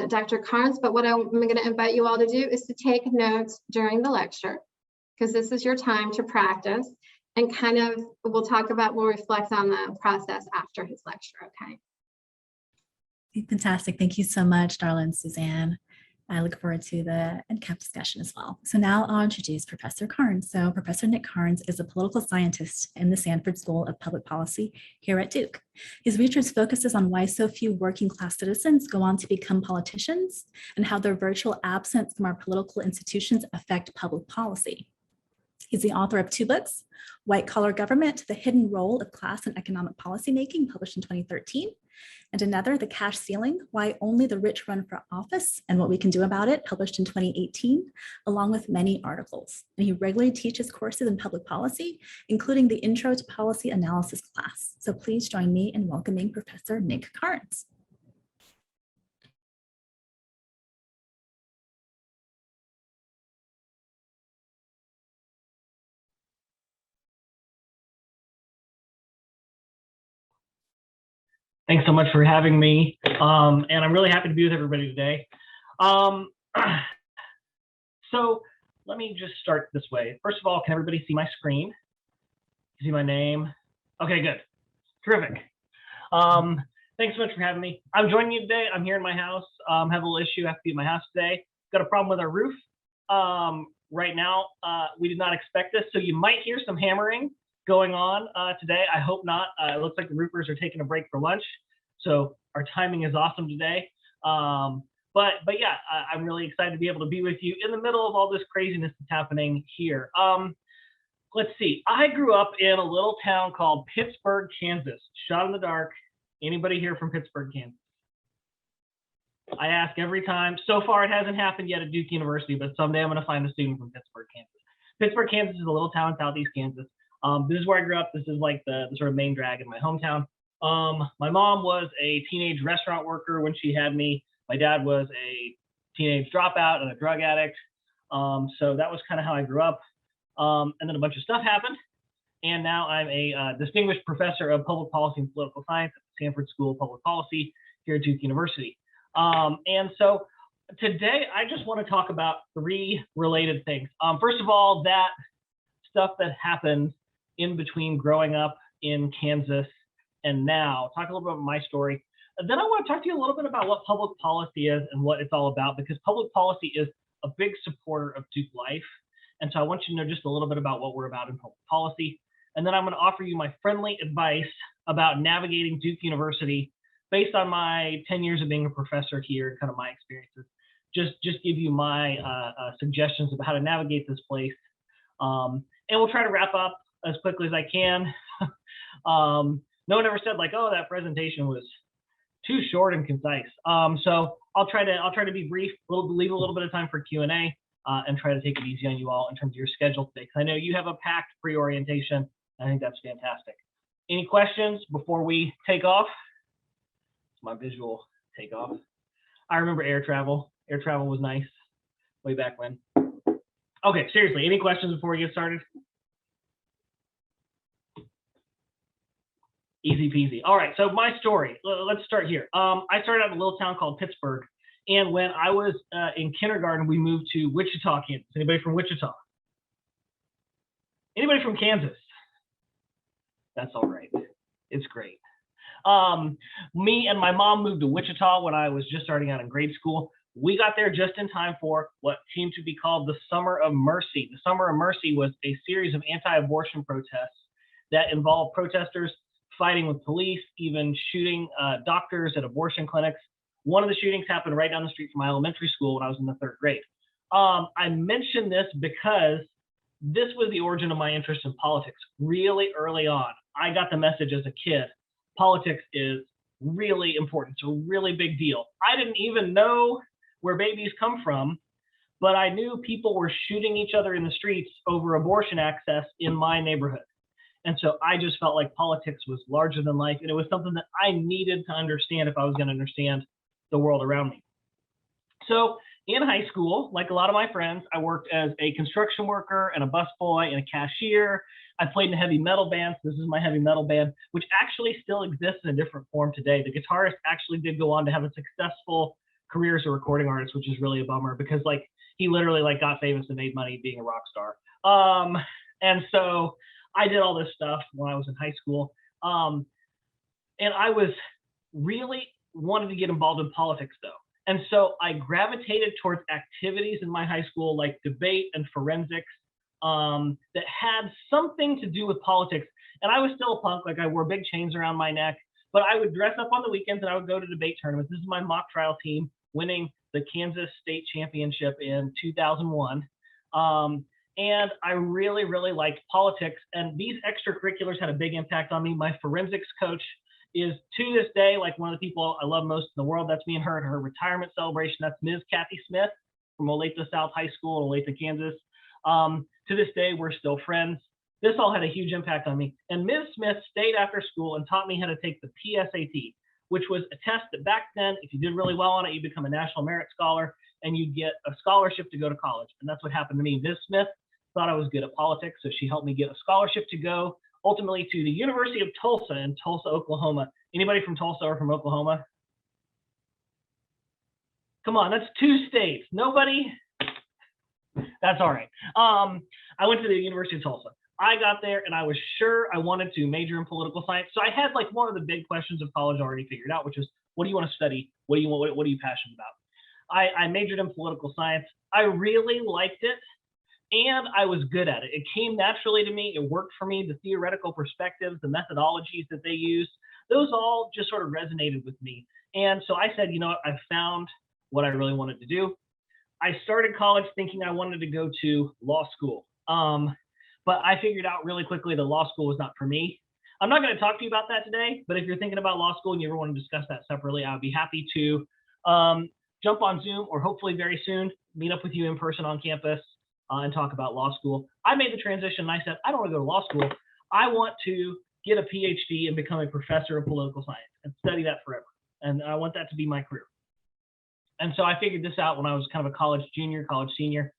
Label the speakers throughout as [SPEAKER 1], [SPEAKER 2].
[SPEAKER 1] Dr. Carnes, but what I'm going to invite you all to do is to take notes during the lecture, because this is your time to practice, and kind of we'll reflect on the process after his lecture, okay?
[SPEAKER 2] Fantastic. Thank you so much, Darla and Suzanne. I look forward to the NCAP discussion as well. So now I'll introduce Professor Carnes. So Professor Nick Carnes is a political scientist in the Sanford School of Public Policy here at Duke. His research focuses on why so few working class citizens go on to become politicians and how their virtual absence from our political institutions affect public policy. He's the author of 2 books, White Collar Government, The Hidden Role of Class and Economic Policymaking, published in 2013, and another, The Cash Ceiling, Why Only the Rich Run for Office and What We Can Do About It, published in 2018, along with many articles. And he regularly teaches courses in public policy, including the Intro to Policy Analysis class. So please join me in welcoming Professor Nick Carnes.
[SPEAKER 3] Thanks so much for having me. And I'm really happy to be with everybody today. So let me just start this way. First of all, can everybody see my screen? See my name? Okay, good. Terrific. Thanks so much for having me. I'm joining you today. I'm here in my house. Have a little issue. I have to be at my house today. Got a problem with our roof. Right now, we did not expect this, so you might hear some hammering going on today. I hope not. It looks like the roofers are taking a break for lunch, so our timing is awesome today. But yeah, I'm really excited to be able to be with you in the middle of all this craziness that's happening here. Let's see. I grew up in a little town called Pittsburgh, Kansas. Shot in the dark. Anybody here from Pittsburgh, Kansas? I ask every time. So far, it hasn't happened yet at Duke University, but someday I'm going to find a student from Pittsburgh, Kansas. Pittsburgh, Kansas is a little town in southeast Kansas. This is where I grew up. This is like the sort of main drag in my hometown. My mom was a teenage restaurant worker when she had me. My dad was a teenage dropout and a drug addict. So that was kind of how I grew up. And then a bunch of stuff happened. And now I'm a distinguished professor of public policy and political science at the Sanford School of Public Policy here at Duke University. And so today I just want to talk about 3 related things. First of all, that stuff that happened in between growing up in Kansas and now. Talk a little bit about my story. And then I want to talk to you a little bit about what public policy is and what it's all about, because public policy is a big supporter of DukeLIFE. And so I want you to know just a little bit about what we're about in public policy. And then I'm going to offer you my friendly advice about navigating Duke University based on my 10 years of being a professor here and kind of my experiences. Just give you my suggestions about how to navigate this place. And we'll try to wrap up as quickly as I can. No one ever said like, oh, that presentation was too short and concise. So I'll try to be brief, leave a little bit of time for Q&A, and try to take it easy on you all in terms of your schedule today, because I know you have a packed pre-orientation. I think that's fantastic. Any questions before we take off? It's my visual takeoff. I remember air travel. Air travel was nice way back when. Okay, seriously, any questions before we get started? Easy peasy. All right, so my story, let's start here. I started out in a little town called Pittsburgh, and when I was in kindergarten, we moved to Wichita, Kansas. Anybody from Wichita? Anybody from Kansas? That's all right. It's great. Me and my mom moved to Wichita when I was just starting out in grade school. We got there just in time for what seemed to be called the Summer of Mercy. The Summer of Mercy was a series of anti-abortion protests that involved protesters fighting with police, even shooting doctors at abortion clinics. One of the shootings happened right down the street from my elementary school when I was in the 3rd grade. I mention this because this was the origin of my interest in politics. Really early on, I got the message as a kid, politics is really important. It's a really big deal. I didn't even know where babies come from, but I knew people were shooting each other in the streets over abortion access in my neighborhood. And so I just felt like politics was larger than life, and it was something that I needed to understand if I was going to understand the world around me. So in high school, like a lot of my friends, I worked as a construction worker and a busboy and a cashier. I played in a heavy metal band. So this is my heavy metal band, which actually still exists in a different form today. The guitarist actually did go on to have a successful career as a recording artist, which is really a bummer because like he literally like got famous and made money being a rock star. And so I did all this stuff when I was in high school. And I was really wanted to get involved in politics though. And so I gravitated towards activities in my high school like debate and forensics that had something to do with politics. And I was still a punk, like I wore big chains around my neck, but I would dress up on the weekends and I would go to debate tournaments. This is my mock trial team winning the Kansas State Championship in 2001. And I really, really liked politics. And these extracurriculars had a big impact on me. My forensics coach is to this day, like one of the people I love most in the world. That's me and her at her retirement celebration. That's Ms. Kathy Smith from Olathe South High School in Olathe, Kansas. To this day, we're still friends. This all had a huge impact on me. And Ms. Smith stayed after school and taught me how to take the PSAT, which was a test that back then, if you did really well on it, you become a National Merit Scholar and you'd get a scholarship to go to college. And that's what happened to me. Ms. Smith thought I was good at politics, so she helped me get a scholarship to go ultimately to the University of Tulsa in Tulsa, Oklahoma. Anybody from Tulsa or from Oklahoma? Come on, that's 2 states. Nobody? That's all right. I went to the University of Tulsa. I got there and I was sure I wanted to major in political science. So I had like one of the big questions of college already figured out, which is, what do you want to study? What are you passionate about? I majored in political science. I really liked it and I was good at it. It came naturally to me. It worked for me. The theoretical perspectives, the methodologies that they used, those all just sort of resonated with me. And so I said, you know what, I found what I really wanted to do. I started college thinking I wanted to go to law school. But I figured out really quickly that law school was not for me. I'm not going to talk to you about that today, but if you're thinking about law school and you ever want to discuss that separately, I would be happy to jump on Zoom or hopefully very soon meet up with you in person on campus and talk about law school. I made the transition and I said, I don't want to go to law school. I want to get a PhD and become a professor of political science and study that forever. And I want that to be my career. And so I figured this out when I was kind of a college junior, college senior.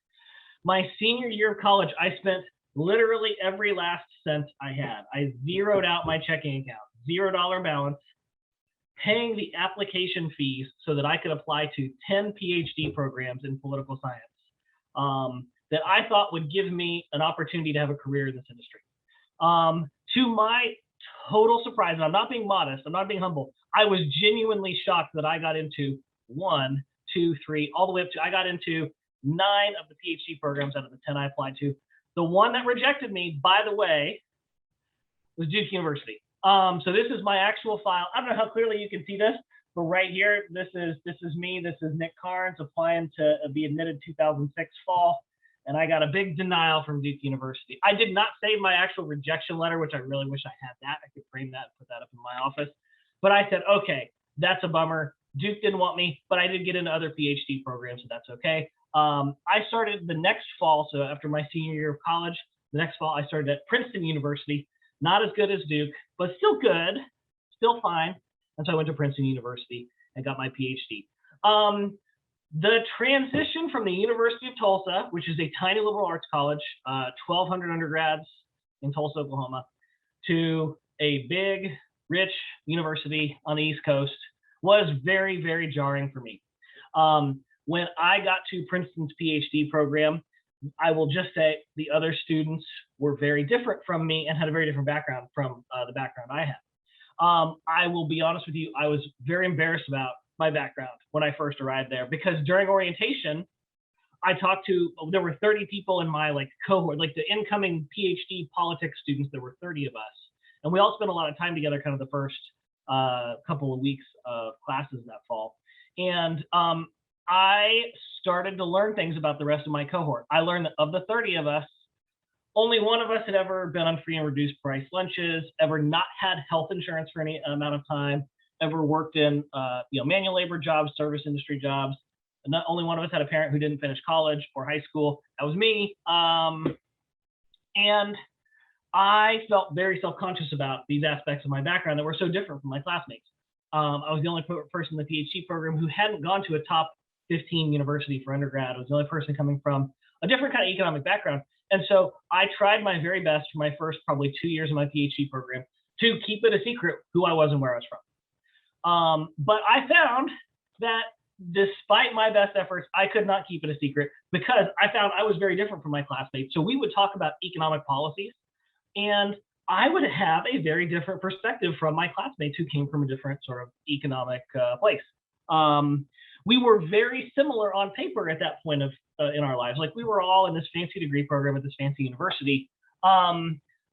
[SPEAKER 3] My senior year of college, I spent literally every last cent I had. I zeroed out my checking account, $0 balance, paying the application fees so that I could apply to 10 PhD programs in political science that I thought would give me an opportunity to have a career in this industry. To my total surprise, and I'm not being modest, I'm not being humble, I was genuinely shocked that I got into 1, 2, 3, all the way up to, I got into 9 of the PhD programs out of the 10 I applied to. The one that rejected me, by the way, was Duke University. So this is my actual file. I don't know how clearly you can see this, but right here, this is me. This is Nick Carnes applying to be admitted 2006 fall. And I got a big denial from Duke University. I did not save my actual rejection letter, which I really wish I had that. I could frame that and put that up in my office. But I said, okay, that's a bummer. Duke didn't want me, but I did get into other PhD programs, so that's okay. I started the next fall, so after my senior year of college, the next fall I started at Princeton University. Not as good as Duke, but still good, still fine. And so I went to Princeton University and got my PhD. The transition from the University of Tulsa, which is a tiny liberal arts college, 1,200 undergrads in Tulsa, Oklahoma, to a big, rich university on the East Coast was very, very jarring for me. When I got to Princeton's PhD program, I will just say the other students were very different from me and had a very different background from the background I had. I will be honest with you, I was very embarrassed about my background when I first arrived there, because during orientation, I talked to, there were 30 people in my cohort, like the incoming PhD politics students, there were 30 of us. And we all spent a lot of time together kind of the first couple of weeks of classes that fall. And I started to learn things about the rest of my cohort. I learned that of the 30 of us, only one of us had ever been on free and reduced price lunches, ever not had health insurance for any amount of time, ever worked in manual labor jobs, service industry jobs. And not only one of us had a parent who didn't finish college or high school. That was me. And I felt very self-conscious about these aspects of my background that were so different from my classmates. I was the only person in the PhD program who hadn't gone to a top 15 university for undergrad. I was the only person coming from a different kind of economic background. And so I tried my very best for my first probably 2 years of my PhD program to keep it a secret who I was and where I was from. But I found that despite my best efforts, I could not keep it a secret because I found I was very different from my classmates. So we would talk about economic policies, and I would have a very different perspective from my classmates who came from a different sort of economic place. We were very similar on paper at that point of in our lives. Like we were all in this fancy degree program at this fancy university.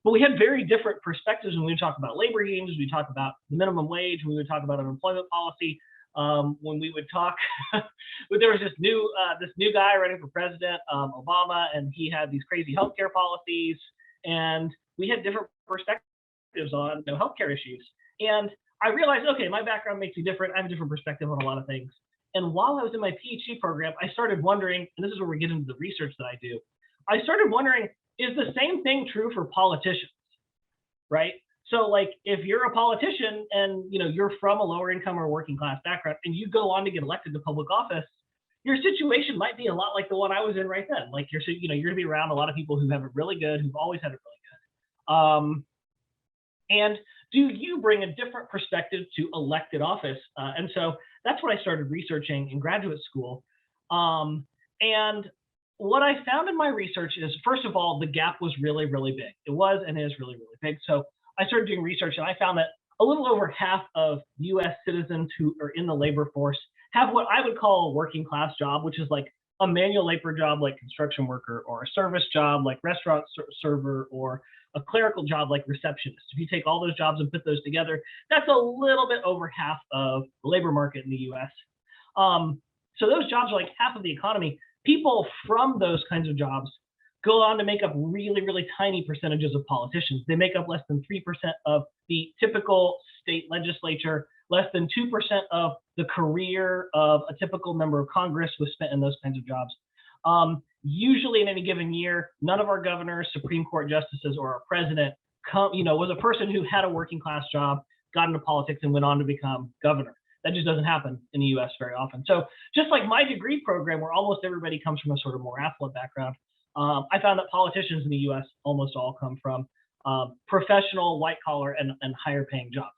[SPEAKER 3] But we had very different perspectives when we would talk about labor unions, we talk about the minimum wage, when we would talk about unemployment policy, when we would talk, there was this new guy running for president, Obama, and he had these crazy healthcare policies, and we had different perspectives on healthcare issues. And I realized, okay, my background makes me different. I have a different perspective on a lot of things. And while I was in my PhD program, I started wondering, and this is where we get into the research that I do. I started wondering, is the same thing true for politicians, right? So like if you're a politician and you're from a lower income or working class background and you go on to get elected to public office, your situation might be a lot like the one I was in right then. Like you're gonna be around a lot of people who have it really good, who've always had it really good. And do you bring a different perspective to elected office? And so that's what I started researching in graduate school. And what I found in my research is, first of all, the gap was really, really big. It was and is really, really big. So I started doing research and I found that a little over half of US citizens who are in the labor force have what I would call a working class job, which is like a manual labor job like construction worker, or a service job like restaurant server, or a clerical job like receptionist. If you take all those jobs and put those together, that's a little bit over half of the labor market in the US. So those jobs are like half of the economy. People from those kinds of jobs go on to make up really, really tiny percentages of politicians. They make up less than 3% of the typical state legislature, less than 2% of the career of a typical member of Congress was spent in those kinds of jobs. Usually in any given year, none of our governors, Supreme Court justices, or our president was a person who had a working class job, got into politics, and went on to become governor. That just doesn't happen in the US very often. So just like my degree program, where almost everybody comes from a sort of more affluent background, I found that politicians in the US almost all come from professional, white collar, and higher paying jobs.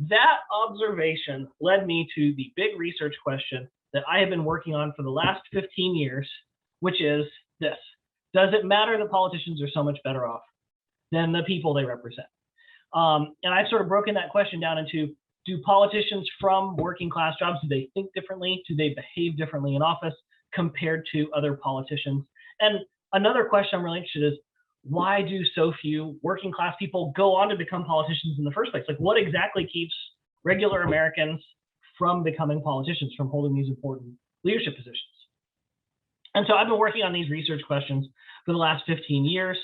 [SPEAKER 3] That observation led me to the big research question that I have been working on for the last 15 years, which is this: does it matter that politicians are so much better off than the people they represent? And I've sort of broken that question down into, do politicians from working class jobs, do they think differently? Do they behave differently in office compared to other politicians? And another question I'm really interested in is, why do so few working class people go on to become politicians in the first place? Like, what exactly keeps regular Americans from becoming politicians, from holding these important leadership positions? And so I've been working on these research questions for the last 15 years.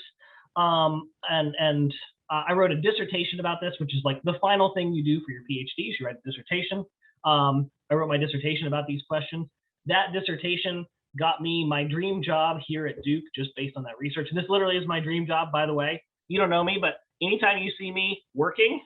[SPEAKER 3] I wrote a dissertation about this, which is like the final thing you do for your PhD. You write a dissertation. I wrote my dissertation about these questions. That dissertation got me my dream job here at Duke, just based on that research. And this literally is my dream job, by the way. You don't know me, but anytime you see me working,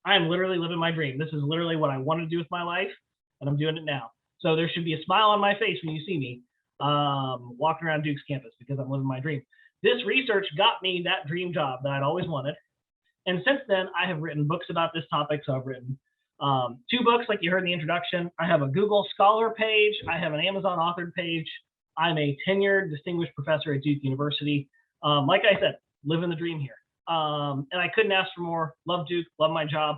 [SPEAKER 3] I'm literally living my dream. This is literally what I wanted to do with my life, and I'm doing it now. So there should be a smile on my face when you see me walking around Duke's campus, because I'm living my dream. This research got me that dream job that I'd always wanted. And since then, I have written books about this topic. So I've written 2 books, like you heard in the introduction. I have a Google Scholar page. I have an Amazon authored page. I'm a tenured distinguished professor at Duke University. Like I said, living the dream here. And I couldn't ask for more. Love Duke, love my job.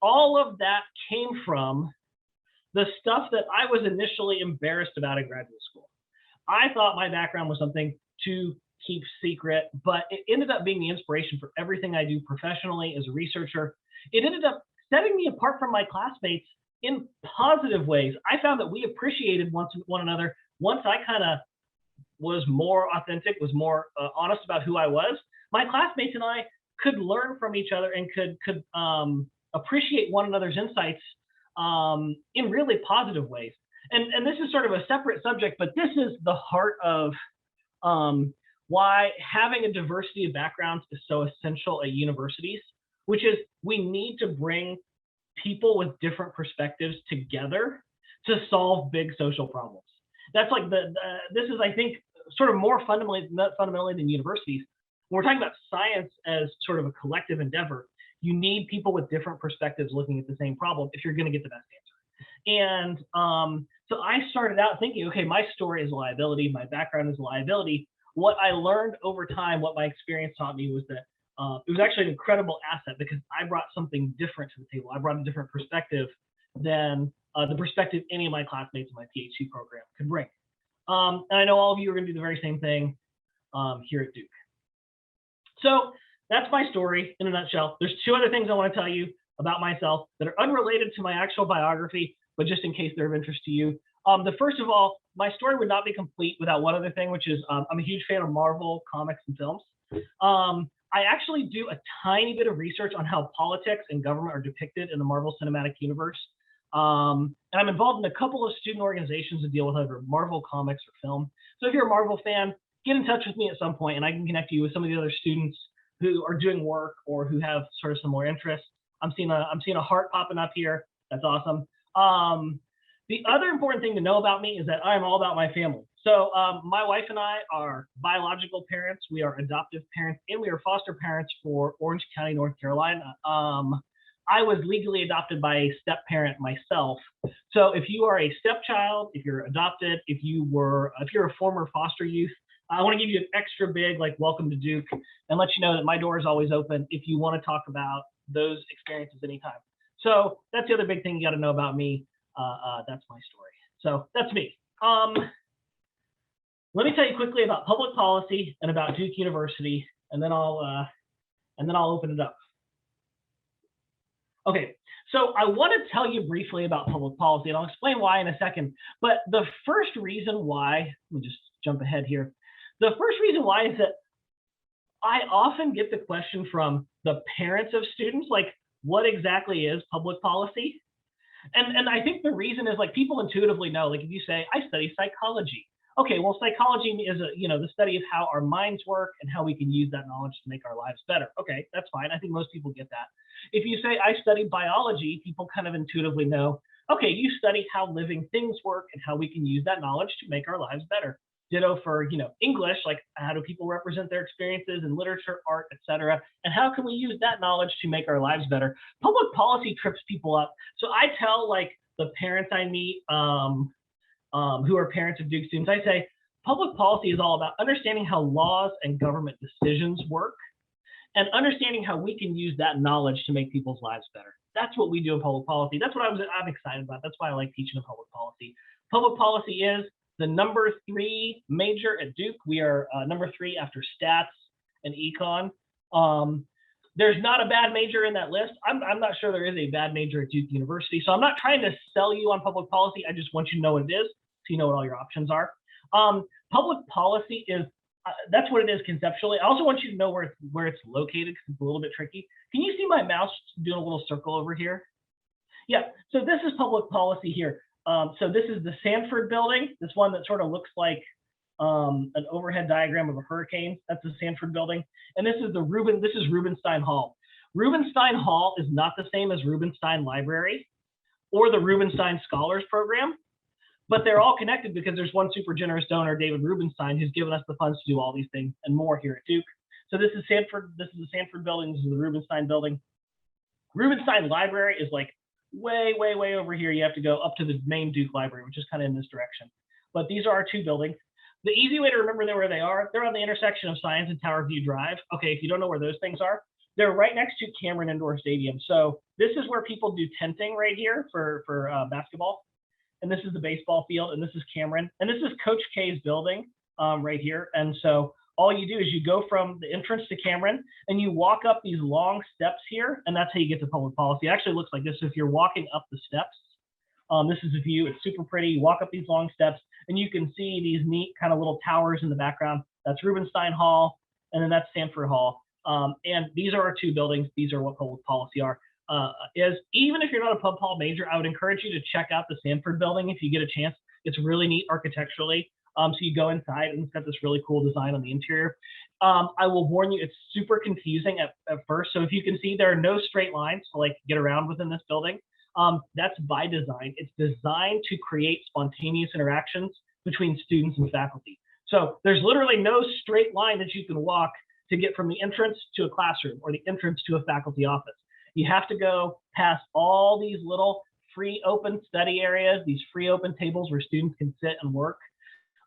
[SPEAKER 3] All of that came from the stuff that I was initially embarrassed about in graduate school. I thought my background was something to keep secret, but it ended up being the inspiration for everything I do professionally as a researcher. It ended up setting me apart from my classmates in positive ways. I found that we appreciated one another once I kind of was more authentic, was more honest about who I was. My classmates and I could learn from each other and could appreciate one another's insights in really positive ways. And this is sort of a separate subject, but this is the heart of why having a diversity of backgrounds is so essential at universities, which is we need to bring people with different perspectives together to solve big social problems. That's like this is, I think, sort of more fundamentally than universities. When we're talking about science as sort of a collective endeavor, you need people with different perspectives looking at the same problem if you're going to get the best answer. And So I started out thinking, okay, my story is a liability, my background is a liability. What I learned over time, what my experience taught me was that it was actually an incredible asset because I brought something different to the table. I brought a different perspective than the perspective any of my classmates in my PhD program could bring. And I know all of you are going to do the very same thing here at Duke. So that's my story in a nutshell. There's two other things I want to tell you about myself that are unrelated to my actual biography, but just in case they're of interest to you. The first of all, my story would not be complete without one other thing, which is I'm a huge fan of Marvel comics and films. I actually do a tiny bit of research on how politics and government are depicted in the Marvel Cinematic Universe. And I'm involved in a couple of student organizations that deal with either Marvel comics or film. So if you're a Marvel fan, get in touch with me at some point and I can connect you with some of the other students who are doing work or who have sort of similar interests. I'm seeing a heart popping up here. That's awesome. The other important thing to know about me is that I'm all about my family. So my wife and I are biological parents. We are adoptive parents, and we are foster parents for Orange County, North Carolina. I was legally adopted by a step parent myself. So if you are a stepchild, if you're adopted, if you're a former foster youth, I want to give you an extra big welcome to Duke and let you know that my door is always open if you want to talk about those experiences anytime. So that's the other big thing you got to know about me. That's my story. So that's me. Let me tell you quickly about public policy and about Duke University, and then I'll open it up. Okay, so I want to tell you briefly about public policy, and I'll explain why in a second. But the first reason why, let me just jump ahead here. The first reason why is that I often get the question from the parents of students, like, what exactly is public policy? And I think the reason is people intuitively know, if you say, I study psychology. Okay, well, psychology is the study of how our minds work and how we can use that knowledge to make our lives better. Okay, that's fine. I think most people get that. If you say I study biology, people kind of intuitively know, okay, you study how living things work and how we can use that knowledge to make our lives better. Ditto for English, how do people represent their experiences in literature, art, etc., and how can we use that knowledge to make our lives better? Public policy trips people up. So I tell the parents I meet who are parents of Duke students, I say public policy is all about understanding how laws and government decisions work and understanding how we can use that knowledge to make people's lives better. That's what we do in public policy. That's what I'm excited about. That's why I like teaching in public policy. Public policy is the number 3 major at Duke. We are number 3 after stats and econ. There's not a bad major in that list. I'm not sure there is a bad major at Duke University. So I'm not trying to sell you on public policy. I just want you to know what it is so you know what all your options are. Public policy is, that's what it is conceptually. I also want you to know where it's located because it's a little bit tricky. Can you see my mouse doing a little circle over here? Yeah, so this is public policy here. So this is the Sanford building, this one that sort of looks like an overhead diagram of a hurricane. That's the Sanford building. And this is Rubenstein Hall. Rubenstein Hall is not the same as Rubenstein Library or the Rubenstein Scholars Program, but they're all connected because there's one super generous donor, David Rubenstein, who's given us the funds to do all these things and more here at Duke. So this is Sanford, this is the Sanford building, this is the Rubenstein building. Rubenstein Library is way over here. You have to go up to the main Duke Library, which is kind of in this direction. But these are our two buildings. The easy way to remember where they are, they're on the intersection of Science and Tower View Drive. Okay, if you don't know where those things are, they're right next to Cameron Indoor Stadium. So this is where people do tenting right here for basketball. And this is the baseball field, and this is Cameron. And this is Coach K's building right here. And so all you do is you go from the entrance to Cameron and you walk up these long steps here, and that's how you get to public policy. It actually looks like this. So if you're walking up the steps, this is a view. It's super pretty. You walk up these long steps and you can see these neat kind of little towers in the background. That's Rubenstein Hall, and then that's Sanford Hall. And these are our two buildings. These are what public policy are. Even if you're not a pub pol major, I would encourage you to check out the Sanford building if you get a chance. It's really neat architecturally. So you go inside and it's got this really cool design on the interior. I will warn you, it's super confusing at first. So if you can see, there are no straight lines to get around within this building. That's by design. It's designed to create spontaneous interactions between students and faculty. So there's literally no straight line that you can walk to get from the entrance to a classroom or the entrance to a faculty office. You have to go past all these little free open study areas, these free open tables where students can sit and work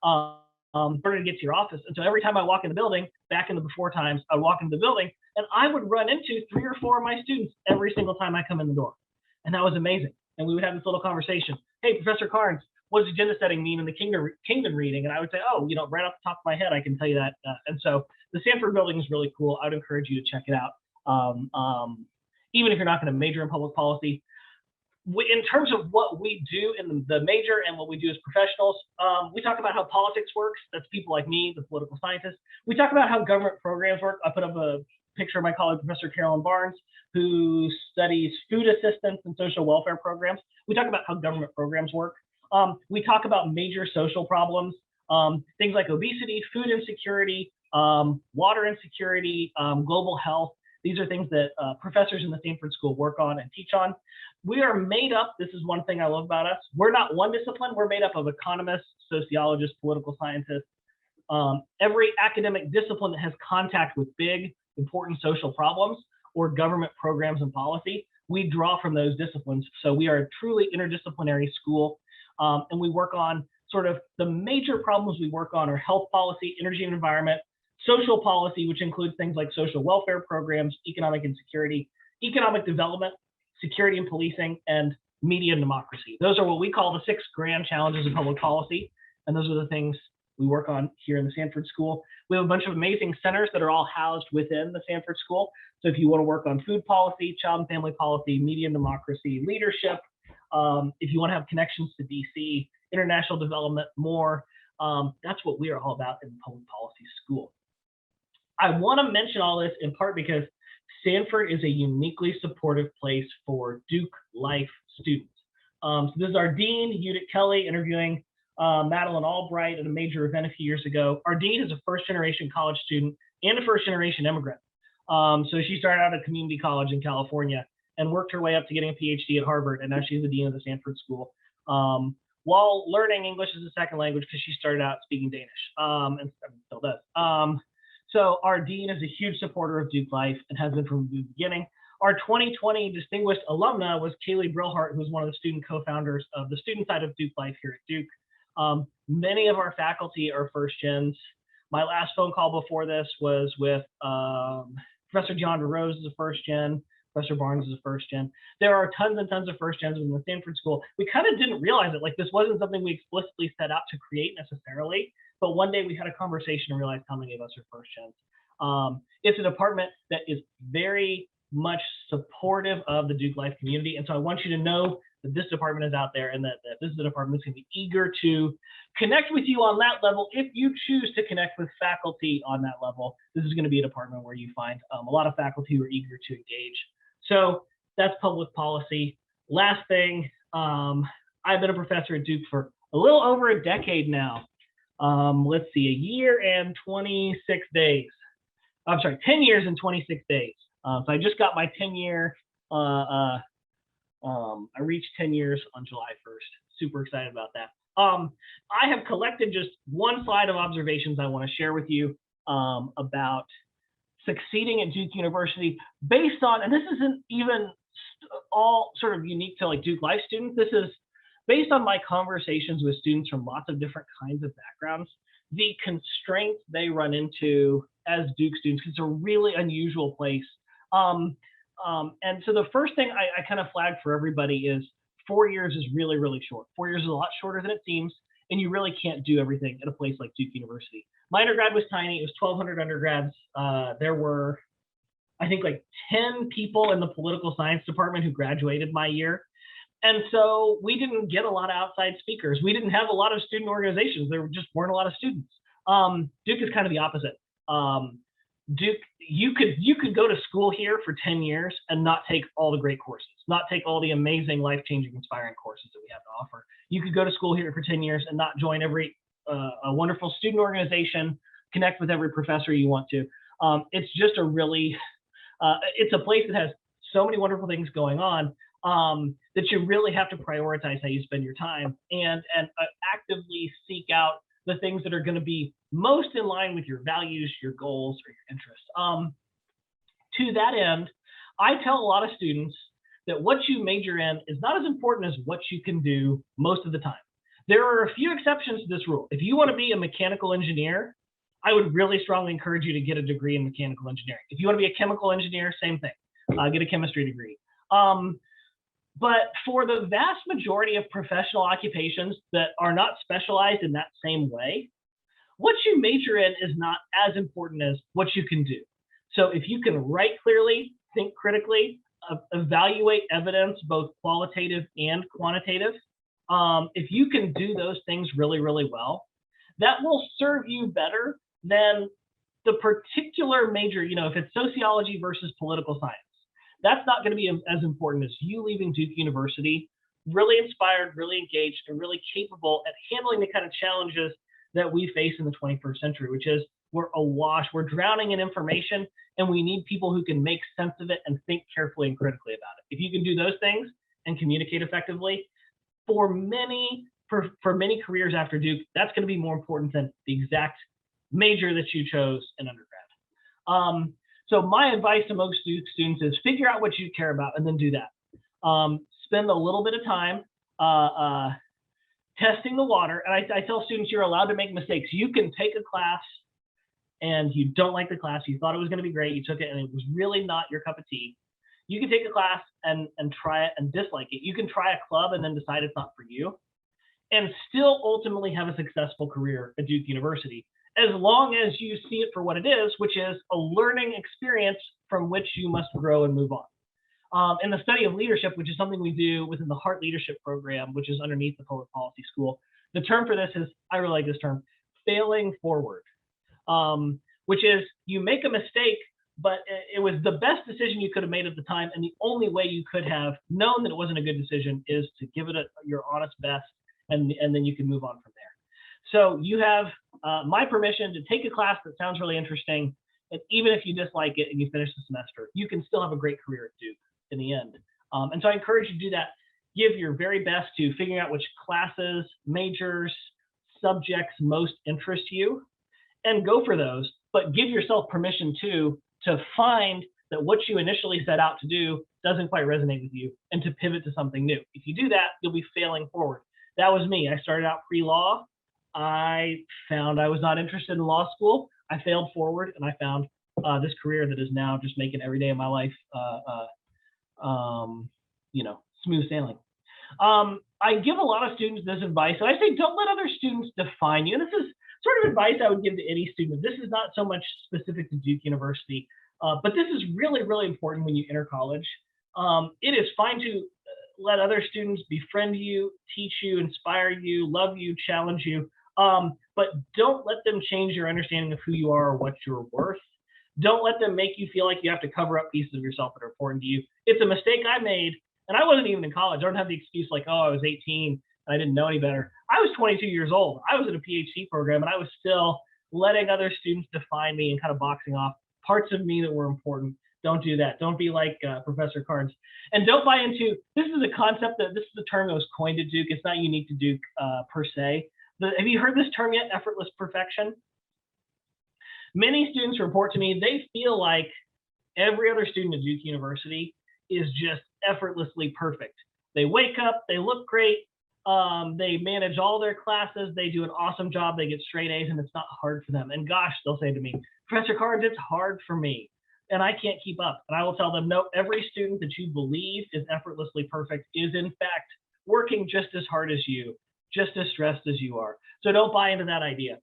[SPEAKER 3] in order to get to your office. And so every time I walk in the building, back in the before times, I would walk into the building and I would run into 3 or 4 of my students every single time I come in the door. And that was amazing. And we would have this little conversation. Hey, Professor Carnes, what does agenda setting mean in the Kingdom reading? And I would say, oh, right off the top of my head, I can tell you that. And so the Sanford building is really cool. I would encourage you to check it out. Even if you're not going to major in public policy. In terms of what we do in the major and what we do as professionals, we talk about how politics works. That's people like me, the political scientists. We talk about how government programs work. I put up a picture of my colleague, Professor Carolyn Barnes, who studies food assistance and social welfare programs. We talk about how government programs work. We talk about major social problems, things like obesity, food insecurity, water insecurity, global health. These are things that professors in the Sanford School work on and teach on. We are made up, this is one thing I love about us, we're not one discipline, we're made up of economists, sociologists, political scientists. Every academic discipline that has contact with big, important social problems or government programs and policy, we draw from those disciplines. So we are a truly interdisciplinary school, and we work on sort of the major problems we work on are health policy, energy and environment, social policy, which includes things like social welfare programs, economic insecurity, economic development, security and policing, and media and democracy. Those are what we call the 6 grand challenges of public policy. And those are the things we work on here in the Sanford School. We have a bunch of amazing centers that are all housed within the Sanford School. So if you want to work on food policy, child and family policy, media and democracy, leadership, if you want to have connections to DC, international development, more, that's what we are all about in the public policy school. I want to mention all this in part because Sanford is a uniquely supportive place for DukeLIFE students. So this is our dean, Judith Kelly, interviewing Madeline Albright at a major event a few years ago. Our dean is a first-generation college student and a first-generation immigrant. So she started out at community college in California and worked her way up to getting a PhD at Harvard, and now she's the dean of the Sanford School, while learning English as a second language because she started out speaking Danish, and still does. So our dean is a huge supporter of DukeLIFE and has been from the beginning. Our 2020 distinguished alumna was Kaylee Brilhart, who was one of the student co-founders of the student side of DukeLIFE here at Duke. Many of our faculty are first gens. My last phone call before this was with Professor John DeRose is a first gen, Professor Barnes is a first gen. There are tons and tons of first gens in the Sanford School. We kind of didn't realize it, like this wasn't something we explicitly set out to create necessarily, but one day we had a conversation and realized how many of us are first gens. It's a department that is very much supportive of the DukeLIFE community. And so I want you to know that this department is out there and that this is a department that's going to be eager to connect with you on that level. If you choose to connect with faculty on that level, this is going to be a department where you find a lot of faculty who are eager to engage. So that's public policy. Last thing, I've been a professor at Duke for a little over a decade now. Let's see, 1 year and 26 days. I'm sorry, 10 years and 26 days. So I just got my 10-year, I reached 10 years on July 1st. Super excited about that. I have collected just one slide of observations I want to share with you about succeeding at Duke University based on, and this isn't even all sort of unique to like DukeLIFE students. This is based on my conversations with students from lots of different kinds of backgrounds, the constraints they run into as Duke students, because it's a really unusual place. And so the first thing I kind of flagged for everybody is 4 years is really, really short. 4 years is a lot shorter than it seems, and you really can't do everything at a place like Duke University. My undergrad was tiny. It was 1,200 undergrads. There were, I think, like 10 people in the political science department who graduated my year. And so we didn't get a lot of outside speakers. We didn't have a lot of student organizations. There just weren't a lot of students. Duke is kind of the opposite. Duke, you could go to school here for 10 years and not take all the great courses, not take all the amazing, life-changing, inspiring courses that we have to offer. You could go to school here for 10 years and not join every a wonderful student organization, connect with every professor you want to. It's just a really, it's a place that has so many wonderful things going on that you really have to prioritize how you spend your time and actively seek out the things that are going to be most in line with your values, your goals, or your interests. To that end, I tell a lot of students that what you major in is not as important as what you can do most of the time. There are a few exceptions to this rule. If you want to be a mechanical engineer, I would really strongly encourage you to get a degree in mechanical engineering. If you want to be a chemical engineer, same thing, get a chemistry degree. But for the vast majority of professional occupations that are not specialized in that same way, what you major in is not as important as what you can do. So if you can write clearly, think critically, evaluate evidence, both qualitative and quantitative, if you can do those things really, really well, that will serve you better than the particular major, if it's sociology versus political science. That's not going to be as important as you leaving Duke University really inspired, really engaged, and really capable at handling the kind of challenges that we face in the 21st century, which is we're awash, we're drowning in information, and we need people who can make sense of it and think carefully and critically about it. If you can do those things and communicate effectively, for many careers after Duke, that's going to be more important than the exact major that you chose in undergrad. So my advice to most Duke students is figure out what you care about and then do that. Spend a little bit of time testing the water. And I tell students you're allowed to make mistakes. You can take a class and you don't like the class. You thought it was going to be great. You took it and it was really not your cup of tea. You can take a class and try it and dislike it. You can try a club and then decide it's not for you and still ultimately have a successful career at Duke University, as long as you see it for what it is, which is a learning experience from which you must grow and move on. In the study of leadership, which is something we do within the Heart Leadership Program, which is underneath the Public Policy School, the term for this is, I really like this term, failing forward, which is you make a mistake, but it was the best decision you could have made at the time, and the only way you could have known that it wasn't a good decision is to give it your honest best, and then you can move on from there. So you have my permission to take a class that sounds really interesting, and even if you dislike it and you finish the semester, you can still have a great career at Duke in the end. And so I encourage you to do that. Give your very best to figuring out which classes, majors, subjects most interest you, and go for those. But give yourself permission to find that what you initially set out to do doesn't quite resonate with you, and to pivot to something new. If you do that, you'll be failing forward. That was me. I started out pre-law. I found I was not interested in law school. I failed forward, and I found this career that is now just making every day of my life, smooth sailing. I give a lot of students this advice, and I say don't let other students define you. And this is sort of advice I would give to any student. This is not so much specific to Duke University, but this is really, really important when you enter college. It is fine to let other students befriend you, teach you, inspire you, love you, challenge you. But don't let them change your understanding of who you are or what you're worth. Don't let them make you feel like you have to cover up pieces of yourself that are important to you. It's a mistake I made, and I wasn't even in college. I don't have the excuse like, oh, I was 18 and I didn't know any better. I was 22 years old. I was in a PhD program, and I was still letting other students define me and kind of boxing off parts of me that were important. Don't do that. Don't be like Professor Carnes. And don't buy into, this is a concept this is a term that was coined at Duke. It's not unique to Duke per se. Have you heard this term yet, effortless perfection? Many students report to me they feel like every other student at Duke University is just effortlessly perfect. They wake up, they look great, they manage all their classes, they do an awesome job, they get straight A's, and it's not hard for them. And gosh, they'll say to me, Professor Carnes, it's hard for me, and I can't keep up. And I will tell them, no, every student that you believe is effortlessly perfect is in fact working just as hard as you, just as stressed as you are. So don't buy into that idea.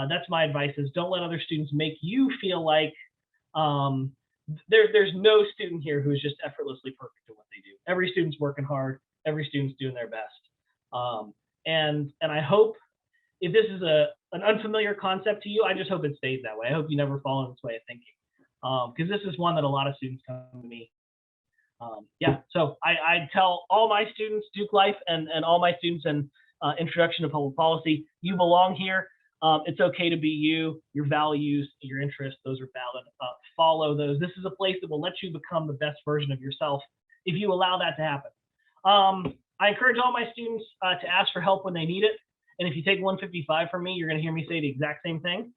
[SPEAKER 3] That's my advice, is don't let other students make you feel like there's no student here who is just effortlessly perfect at what they do. Every student's working hard. Every student's doing their best. And I hope, if this is an unfamiliar concept to you, I just hope it stays that way. I hope you never fall in this way of thinking, because this is one that a lot of students come to me. So I tell all my students, DukeLIFE, and all my students in Introduction to Public Policy, you belong here. It's okay to be you, your values, your interests, those are valid. Follow those. This is a place that will let you become the best version of yourself if you allow that to happen. I encourage all my students to ask for help when they need it. And if you take 155 from me, you're going to hear me say the exact same thing,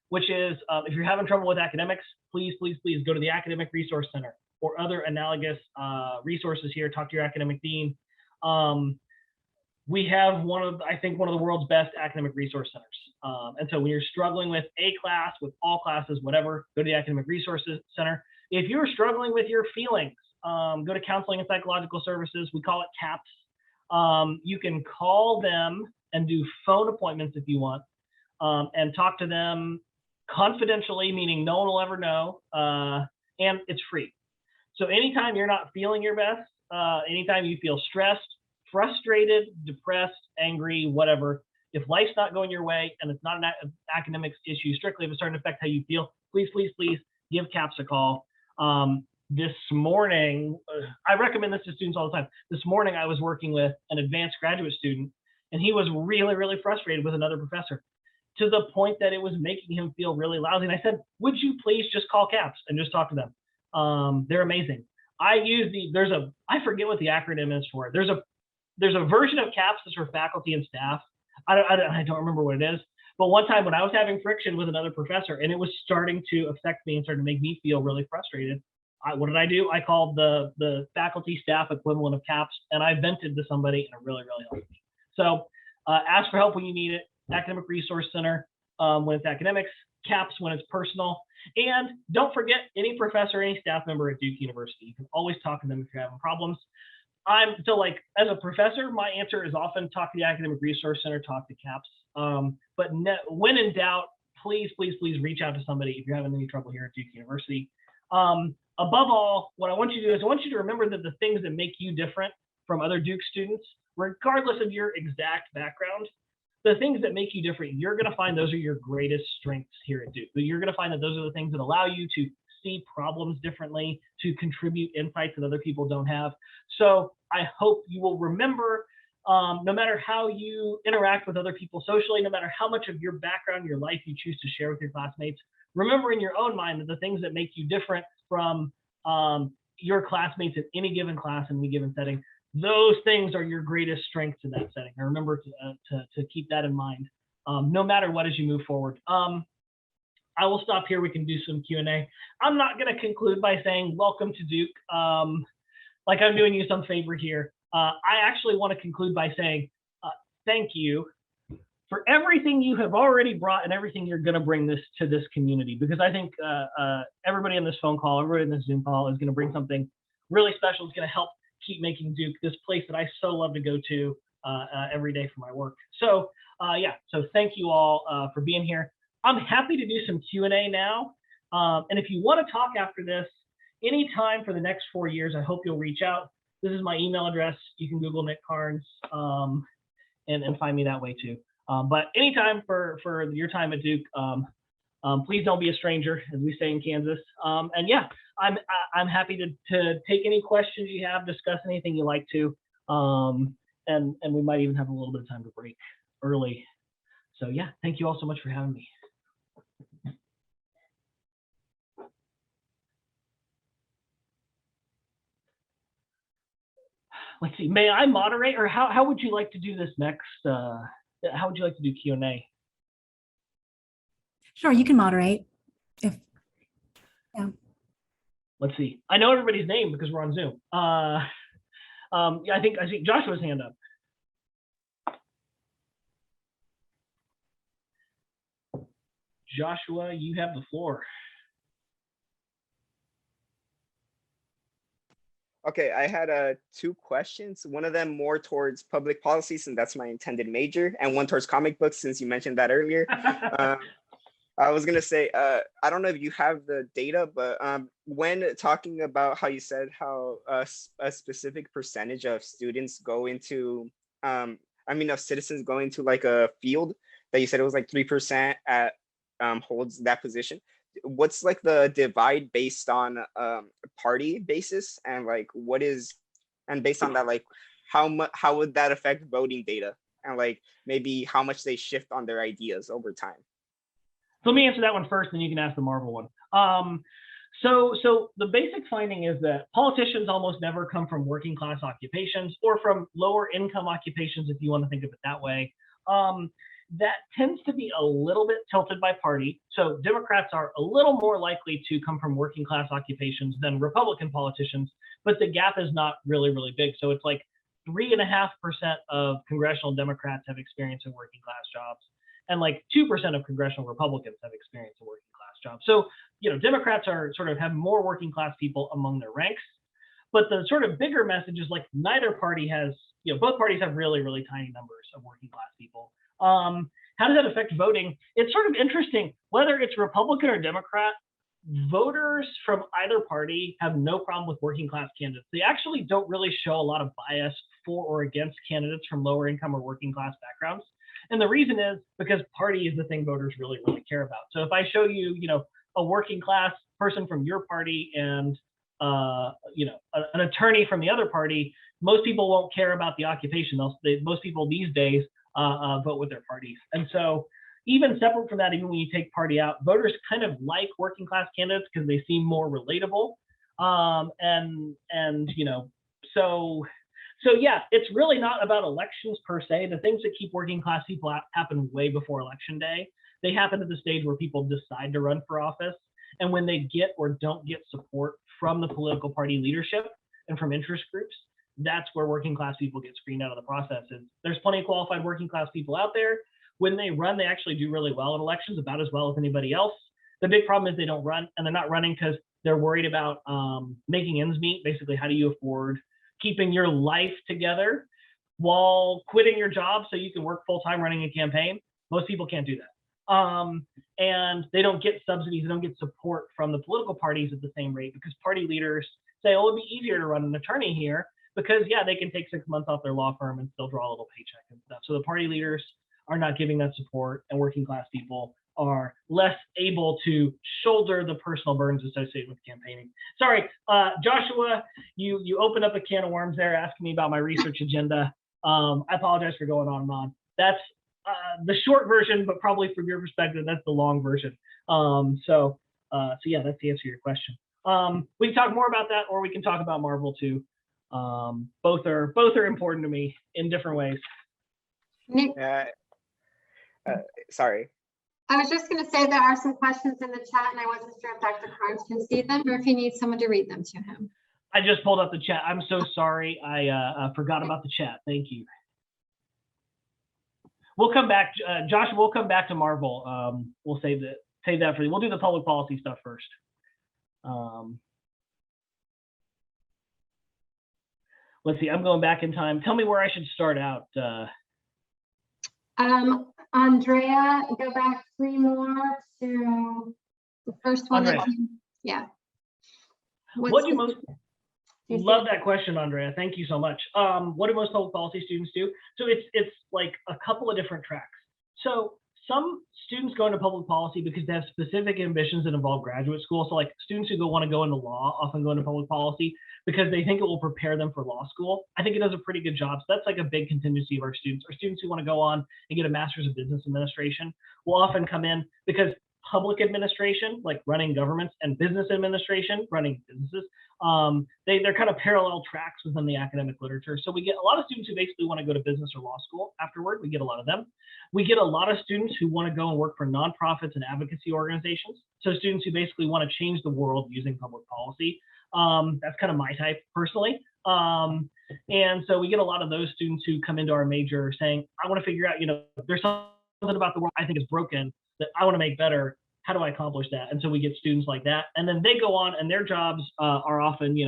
[SPEAKER 3] which is if you're having trouble with academics, please, please, please go to the Academic Resource Center or other analogous resources here, talk to your academic dean. We have I think one of the world's best academic resource centers. And so when you're struggling with a class, with all classes, whatever, go to the Academic Resources Center. If you're struggling with your feelings, go to Counseling and Psychological Services. We call it CAPS. You can call them and do phone appointments if you want, and talk to them confidentially, meaning no one will ever know, and it's free. So anytime you're not feeling your best, anytime you feel stressed, frustrated, depressed, angry, whatever, if life's not going your way and it's not an academics issue, strictly if it's starting to affect how you feel, please, please, please give CAPS a call. This morning, I recommend this to students all the time. This morning, I was working with an advanced graduate student, and he was really, really frustrated with another professor to the point that it was making him feel really lousy. And I said, would you please just call CAPS and just talk to them? They're amazing. I forget what the acronym is for it. There's a version of CAPS that's for faculty and staff. I don't remember what it is. But one time when I was having friction with another professor and it was starting to affect me and starting to make me feel really frustrated, what did I do? I called the faculty staff equivalent of CAPS, and I vented to somebody, and it really, really helped me. So ask for help when you need it. Academic Resource Center when it's academics, CAPS when it's personal. And don't forget, any professor, any staff member at Duke University, you can always talk to them if you're having problems. As a professor, my answer is often talk to the Academic Resource Center, talk to CAPS. But when in doubt, please, please, please reach out to somebody if you're having any trouble here at Duke University. Above all, what I want you to do is I want you to remember that the things that make you different from other Duke students, regardless of your exact background, the things that make you different, you're going to find those are your greatest strengths here at Duke. You're going to find that those are the things that allow you to see problems differently, to contribute insights that other people don't have. So I hope you will remember, no matter how you interact with other people socially, no matter how much of your background, your life you choose to share with your classmates, remember in your own mind that the things that make you different from your classmates in any given class, in any given setting, those things are your greatest strengths in that setting. And remember to keep that in mind, no matter what, as you move forward. I will stop here. We can do some Q&A. I'm not going to conclude by saying welcome to Duke, like I'm doing you some favor here. I actually want to conclude by saying thank you for everything you have already brought and everything you're going to bring to this community, because I think everybody on this phone call, everybody in this Zoom call is going to bring something really special. It's going to help keep making Duke this place that I so love to go to every day for my work. So so thank you all for being here. I'm happy to do some Q&A now. And if you want to talk after this, anytime for the next 4 years, I hope you'll reach out. This is my email address. You can Google Nick Carnes and find me that way too. But anytime for your time at Duke, please don't be a stranger, as we say in Kansas. And yeah, I'm happy to take any questions you have, discuss anything you like to, and we might even have a little bit of time to break early. So yeah, thank you all so much for having me. Let's see, may I moderate, or how would you like to do this next? How would you like to do Q&A?
[SPEAKER 2] Sure, you can moderate. Yeah.
[SPEAKER 3] Let's see. I know everybody's name because we're on Zoom. Yeah, I see Joshua's hand up. Joshua, you have the floor.
[SPEAKER 4] Okay, I had 2 questions. One of them more towards public policy, since that's my intended major, and one towards comic books, since you mentioned that earlier. I was gonna say, I don't know if you have the data, but when talking about how you said how a specific percentage of students go into, of citizens go into like a field, that you said it was like 3% at holds that position. What's like the divide based on party basis, and like based on that, like how would that affect voting data, and like maybe how much they shift on their ideas over time?
[SPEAKER 3] So let me answer that one first, and you can ask the Marvel one. So the basic finding is that politicians almost never come from working class occupations or from lower income occupations, if you want to think of it that way. that tends to be a little bit tilted by party. So Democrats are a little more likely to come from working class occupations than Republican politicians, but the gap is not really, really big. So it's like 3.5% of congressional Democrats have experience in working class jobs, and like 2% of congressional Republicans have experience in working class jobs. So, Democrats are sort of have more working class people among their ranks. But the sort of bigger message is like neither party has, both parties have really, really tiny numbers of working class people. How does that affect voting? It's sort of interesting, whether it's Republican or Democrat, voters from either party have no problem with working class candidates. They actually don't really show a lot of bias for or against candidates from lower income or working class backgrounds. And the reason is because party is the thing voters really, really care about. So if I show you, a working class person from your party and an attorney from the other party, most people won't care about the occupation. Most people these days vote with their parties. And so even separate from that, even when you take party out, voters kind of like working class candidates because they seem more relatable. So yeah, it's really not about elections per se. The things that keep working class people out happen way before election day. They happen at the stage where people decide to run for office. And when they get or don't get support from the political party leadership and from interest groups, that's where working class people get screened out of the process. And there's plenty of qualified working class people out there. When they run, they actually do really well in elections, about as well as anybody else. The big problem is they don't run, and they're not running because they're worried about making ends meet. Basically, how do you afford keeping your life together while quitting your job so you can work full time running a campaign? Most people can't do that. And they don't get subsidies, they don't get support from the political parties at the same rate, because party leaders say, oh, it'd be easier to run an attorney here because, yeah, they can take 6 months off their law firm and still draw a little paycheck and stuff. So the party leaders are not giving that support, and working class people are less able to shoulder the personal burdens associated with campaigning. Sorry, Joshua, you opened up a can of worms there asking me about my research agenda. I apologize for going on and on. That's the short version, but probably from your perspective, that's the long version. So yeah, that's the answer to your question. We can talk more about that, or we can talk about Marvel too. Both are important to me in different ways.
[SPEAKER 1] Nick,
[SPEAKER 4] Sorry.
[SPEAKER 1] I was just going to say there are some questions in the chat, and I wasn't sure if Dr. Carnes can see them or if he needs someone to read them to him.
[SPEAKER 3] I just pulled up the chat. I'm so sorry. I forgot about the chat. Thank you. We'll come back, Josh. We'll come back to Marvel. We'll save that for you. We'll do the public policy stuff first. Let's see. I'm going back in time. Tell me where I should start out.
[SPEAKER 1] Andrea, go back 3 more to the first one.
[SPEAKER 3] Andrea.
[SPEAKER 1] Yeah.
[SPEAKER 3] What do most love that question, Andrea? Thank you so much. What do most public policy students do? So it's like a couple of different tracks. So some students go into public policy because they have specific ambitions that involve graduate school. So like students who want to go into law often go into public policy because they think it will prepare them for law school. I think it does a pretty good job. So that's like a big contingency of our students. Our students who want to go on and get a master's of business administration will often come in because public administration, like running governments, and business administration, running businesses, they're kind of parallel tracks within the academic literature. So we get a lot of students who basically want to go to business or law school afterward. We get a lot of them. We get a lot of students who want to go and work for nonprofits and advocacy organizations. So students who basically want to change the world using public policy. That's kind of my type personally. And so we get a lot of those students who come into our major saying, I want to figure out, there's something about the world I think is broken that I want to make better. How do I accomplish that? And so we get students like that. And then they go on and their jobs are often,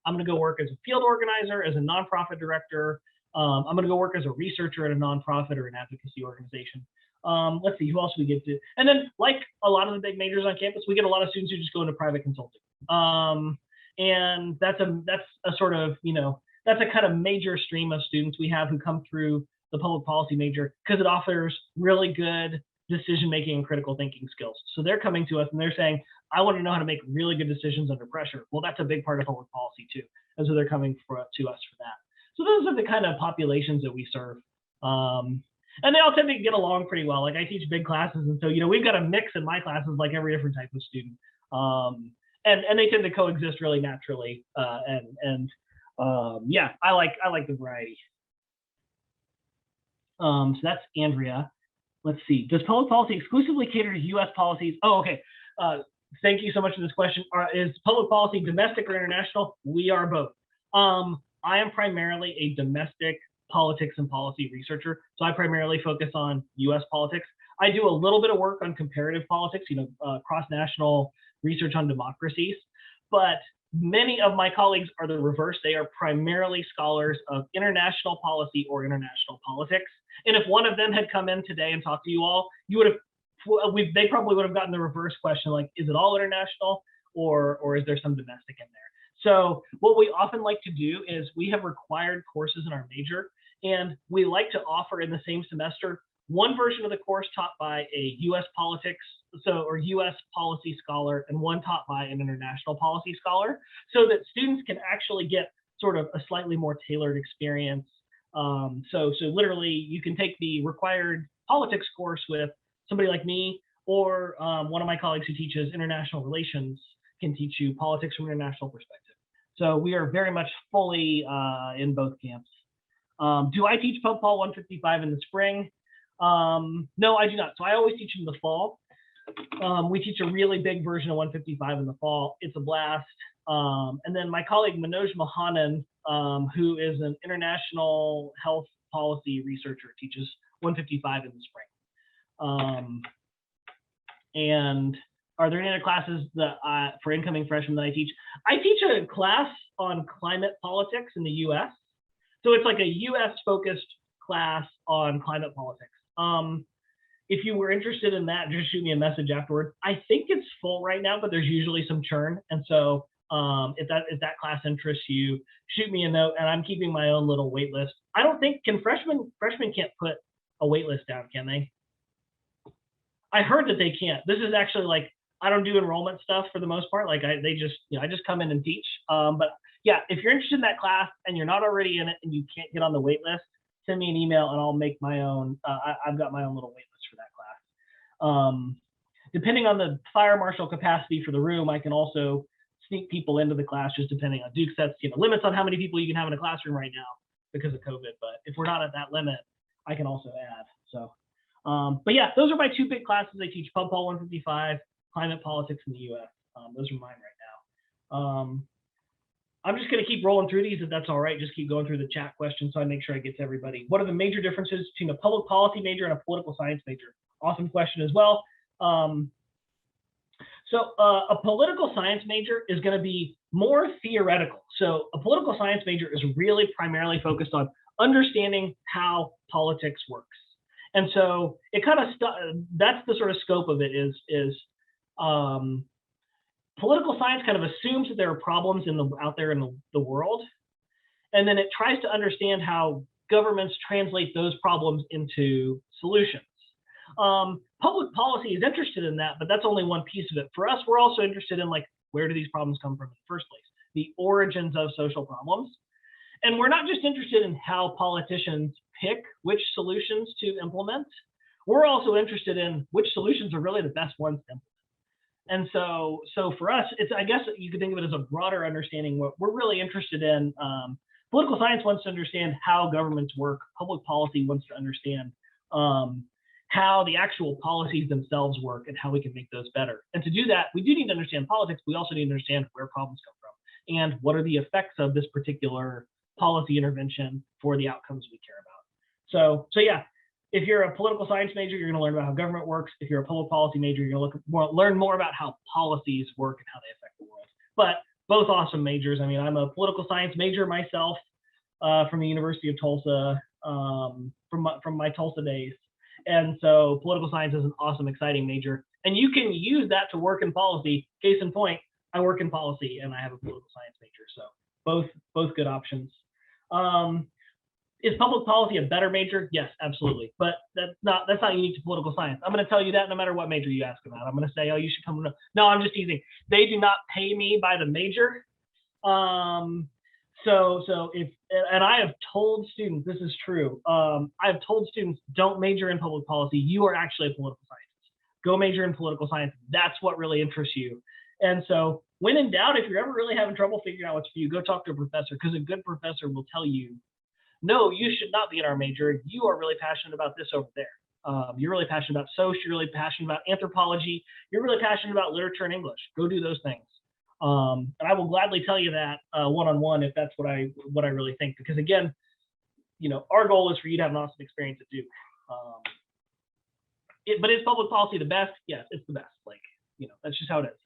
[SPEAKER 3] I'm going to go work as a field organizer, as a nonprofit director. I'm going to go work as a researcher at a nonprofit or an advocacy organization. Let's see, who else we get to? And then like a lot of the big majors on campus, we get a lot of students who just go into private consulting. And that's a sort of, that's a kind of major stream of students we have who come through the public policy major because it offers really good decision-making and critical thinking skills. So they're coming to us and they're saying, I want to know how to make really good decisions under pressure. Well, that's a big part of public policy too. And so they're coming to us for that. So those are the kind of populations that we serve. And they all tend to get along pretty well. Like I teach big classes. And so, we've got a mix in my classes, like every different type of student. And they tend to coexist really naturally. Yeah, I like the variety. So that's Andrea. let's see. Does public policy exclusively cater to U.S. policies? Oh, okay. Thank you so much for this question. Is public policy domestic or international? We are both. I am primarily a domestic politics and policy researcher, so I primarily focus on U.S. politics. I do a little bit of work on comparative politics, cross-national research on democracies, but many of my colleagues are the reverse. They are primarily scholars of international policy or international politics. And if one of them had come in today and talked to you all, you would have, they probably would have gotten the reverse question, like, is it all international or is there some domestic in there? So what we often like to do is we have required courses in our major, and we like to offer in the same semester one version of the course taught by a U.S. politics or U.S. policy scholar, and one taught by an international policy scholar, so that students can actually get sort of a slightly more tailored experience. So literally, you can take the required politics course with somebody like me, or one of my colleagues who teaches international relations can teach you politics from an international perspective. So we are very much fully in both camps. Do I teach Pub Pol 155 in the spring? No, I do not. So I always teach in the fall. We teach a really big version of 155 in the fall. It's a blast. And then my colleague Manoj Mohanan, who is an international health policy researcher, teaches 155 in the spring. And are there any other classes that for incoming freshmen that I teach? I teach a class on climate politics in the US. So it's like a US focused class on climate politics. If you were interested in that, just shoot me a message afterward. I think it's full right now, but there's usually some churn. And so if that class interests you, shoot me a note, and I'm keeping my own little wait list. I don't think, freshmen can't put a wait list down, can they? I heard that they can't. This is actually like, I don't do enrollment stuff for the most part. Like I just come in and teach. But yeah, if you're interested in that class and you're not already in it and you can't get on the wait list, send me an email and I'll make my own. I've got my own little wait list for that class. Depending on the fire marshal capacity for the room, I can also sneak people into the class, just depending on Duke sets limits on how many people you can have in a classroom right now because of COVID. But if we're not at that limit, I can also add. So, but yeah, those are my two big classes. I teach Pub Pol 155, climate politics in the U.S. Those are mine right now. I'm just going to keep rolling through these, if that's all right. Just keep going through the chat questions so I make sure I get to everybody. What are the major differences between a public policy major and a political science major? Awesome question as well. So a political science major is going to be more theoretical. So a political science major is really primarily focused on understanding how politics works. And so it kind of that's the sort of scope of it is political science kind of assumes that there are problems out there in the world, and then it tries to understand how governments translate those problems into solutions. Public policy is interested in that, but that's only one piece of it. For us, we're also interested in, like, where do these problems come from in the first place? The origins of social problems. And we're not just interested in how politicians pick which solutions to implement. We're also interested in which solutions are really the best ones to implement. And so for us, I guess you could think of it as a broader understanding. What we're really interested in, political science wants to understand how governments work. Public policy wants to understand how the actual policies themselves work and how we can make those better. And to do that, we do need to understand politics. We also need to understand where problems come from and what are the effects of this particular policy intervention for the outcomes we care about. So yeah, if you're a political science major, you're going to learn about how government works. If you're a public policy major, you're going to learn more about how policies work and how they affect the world. But both awesome majors. I mean, I'm a political science major myself from the University of Tulsa, from my Tulsa days. And so political science is an awesome, exciting major. And you can use that to work in policy. Case in point, I work in policy and I have a political science major. So both good options. Is public policy a better major? Yes, absolutely. But that's not unique to political science. I'm going to tell you that no matter what major you ask about. I'm going to say, oh, you should come. No, I'm just teasing. They do not pay me by the major. And I have told students, this is true. I've told students, don't major in public policy. You are actually a political scientist. Go major in political science. That's what really interests you. And so when in doubt, if you're ever really having trouble figuring out what's for you, go talk to a professor, because a good professor will tell you, no, you should not be in our major. You are really passionate about this over there. You're really passionate about social, you're really passionate about anthropology, you're really passionate about literature and English. Go do those things. And I will gladly tell you that one-on-one if that's what I really think. Because again, our goal is for you to have an awesome experience at Duke. But is public policy the best? Yes, it's the best. That's just how it is.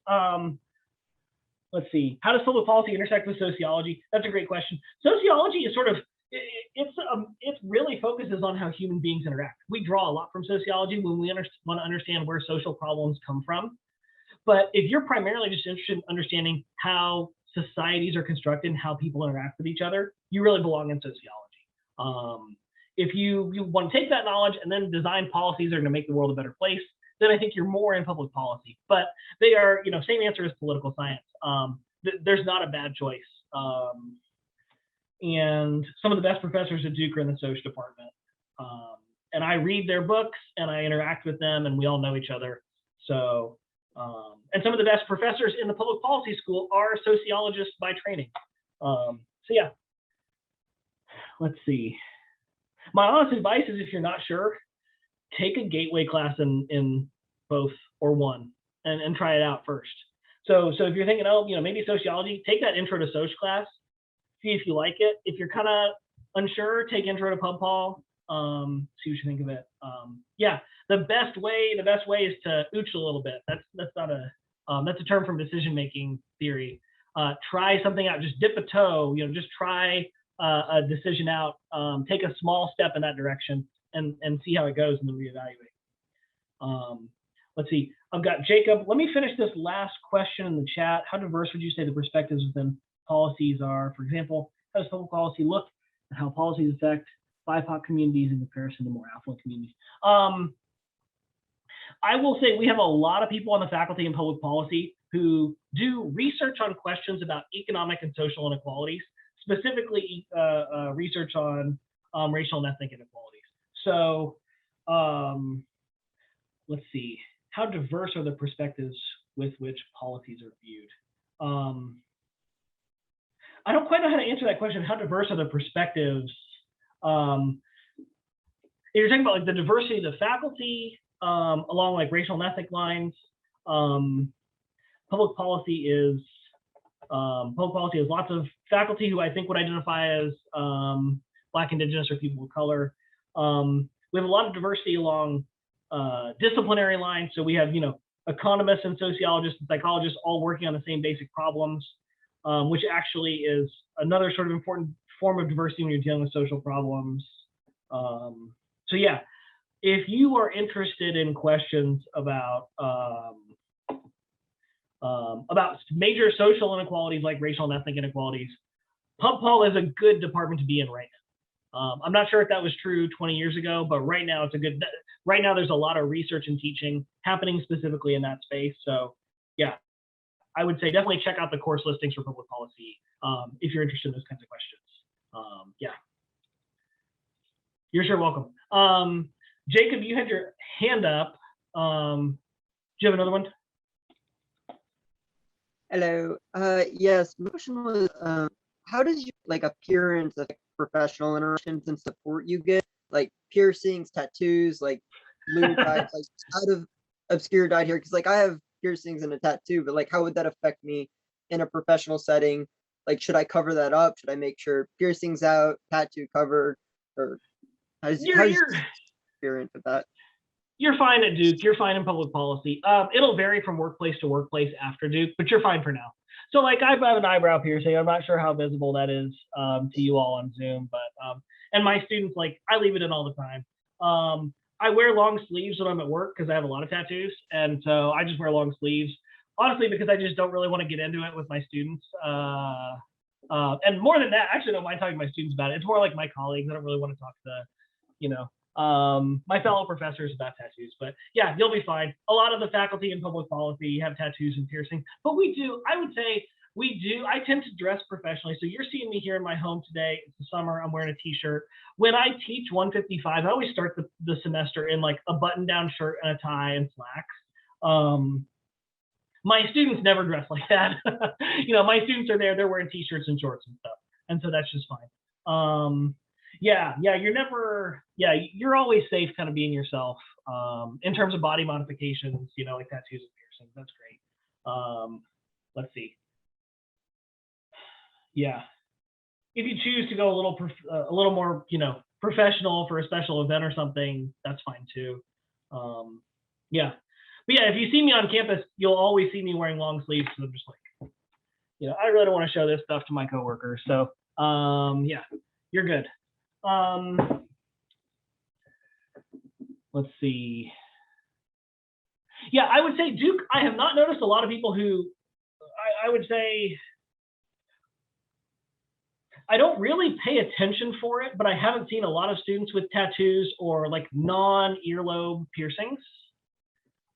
[SPEAKER 3] Let's see. How does public policy intersect with sociology? That's a great question. Sociology is sort of, it really focuses on how human beings interact. We draw a lot from sociology when we want to understand where social problems come from. But if you're primarily just interested in understanding how societies are constructed and how people interact with each other, you really belong in sociology. If you want to take that knowledge and then design policies that are going to make the world a better place, then I think you're more in public policy. But they are, same answer as political science. There's not a bad choice. And some of the best professors at Duke are in the social department. And I read their books and I interact with them and we all know each other. So, and some of the best professors in the public policy school are sociologists by training. So yeah, let's see. My honest advice is if you're not sure, take a gateway class in both or one and try it out first. So if you're thinking, maybe sociology, take that intro to social class, see if you like it. If you're kind of unsure, take intro to pub pol, see what you think of it. Yeah, the best way is to ooch a little bit. That's not a that's a term from decision making theory. Try something out, just dip a toe, just try a decision out, take a small step in that direction and see how it goes and then reevaluate. Let's see, I've got Jacob. Let me finish this last question in the chat. How diverse would you say the perspectives within policies are? For example, how does public policy look at how policies affect BIPOC communities in comparison to more affluent communities? I will say we have a lot of people on the faculty in public policy who do research on questions about economic and social inequalities, specifically research on racial and ethnic inequalities. So let's see, how diverse are the perspectives with which policies are viewed? I don't quite know how to answer that question. How diverse are the perspectives? You're talking about the diversity of the faculty along racial and ethnic lines. Public policy is lots of faculty who I think would identify as Black, Indigenous, or people of color. We have a lot of diversity along disciplinary lines. So we have, economists and sociologists and psychologists all working on the same basic problems, which actually is another sort of important form of diversity when you're dealing with social problems. So yeah, if you are interested in questions about major social inequalities like racial and ethnic inequalities, Pub Pol is a good department to be in right now. I'm not sure if that was true 20 years ago, but right now right now there's a lot of research and teaching happening specifically in that space. So yeah, I would say definitely check out the course listings for public policy if you're interested in those kinds of questions. Yeah, you're sure welcome. Jacob, you had your hand up. Do you have another one?
[SPEAKER 5] Hello. Yes, my question was, how does your appearance affect professional interactions and support you get? Like piercings, tattoos, blue dyed, out of obscure dyed hair? Because I have piercings and a tattoo, but how would that affect me in a professional setting? Should I cover that up? Should I make sure piercings out, tattoo covered, or how's your experience with that?
[SPEAKER 3] You're fine at Duke. You're fine in public policy. It'll vary from workplace to workplace after Duke, but you're fine for now. So I have an eyebrow piercing. I'm not sure how visible that is to you all on Zoom, but and my students, I leave it in all the time. I wear long sleeves when I'm at work because I have a lot of tattoos, and so I just wear long sleeves. Honestly, because I just don't really want to get into it with my students. And more than that, actually, I don't mind talking to my students about it. It's more like my colleagues. I don't really want to talk to, my fellow professors about tattoos. But yeah, you'll be fine. A lot of the faculty in public policy have tattoos and piercing, but I tend to dress professionally. So you're seeing me here in my home today. It's the summer. I'm wearing a t-shirt. When I teach 155, I always start the semester in a button-down shirt and a tie and slacks. My students never dress like that. My students are there, they're wearing t-shirts and shorts and stuff. And so that's just fine. Yeah, you're never, you're always safe kind of being yourself. In terms of body modifications, like tattoos and piercings, that's great. Let's see. Yeah, if you choose to go a little more, professional for a special event or something, that's fine too. Yeah, but yeah, if you see me on campus, you'll always see me wearing long sleeves. So I'm just like, I really don't want to show this stuff to my coworkers. So, yeah, you're good. Let's see. Yeah, I would say Duke, I have not noticed a lot of people who, I would say, I don't really pay attention for it, but I haven't seen a lot of students with tattoos or like non-earlobe piercings.